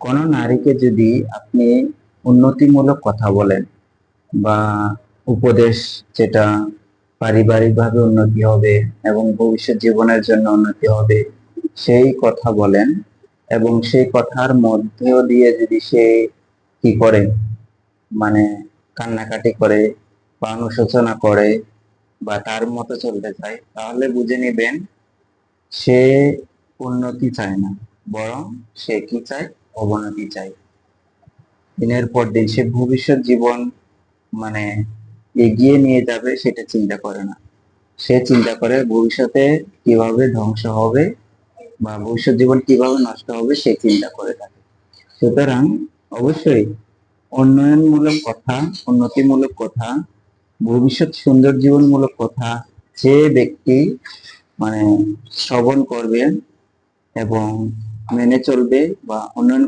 কোনো নারীকে যদি আপনি উন্নতিমূলক কথা বলেন বা উপদেশ, যেটা পারিবারিকভাবে উন্নতি হবে এবং ভবিষ্যৎ জীবনের জন্য উন্নতি হবে, সেই কথা বলেন এবং সেই কথার মধ্যেও দিয়ে যদি সে কি করে, মানে কান্নাকাটি করে বা অনুশোচনা করে বা তার মতো চলতে চায়, তাহলে বুঝে নেবেন সে উন্নতি চায় না, বরং সে কি চায়, অবনতি চায়। দিনের পর দিন সে ভবিষ্যৎ জীবন মানে এগিয়ে নিয়ে যাবে সেটা চিন্তা করে না। সে চিন্তা করে ভবিষ্যতে কিভাবে ধ্বংস হবে বা ভবিষ্যৎ জীবন কিভাবে নষ্ট হবে সে চিন্তা করে থাকে। সুতরাং অবশ্যই উন্নয়নমূলক কথা, উন্নতিমূলক কথা, ভবিষ্যৎ সুন্দর জীবনমূলক কথা যে ব্যক্তি মানে শ্রবণ করবে এবং মেনে চলবে বা উন্নয়ন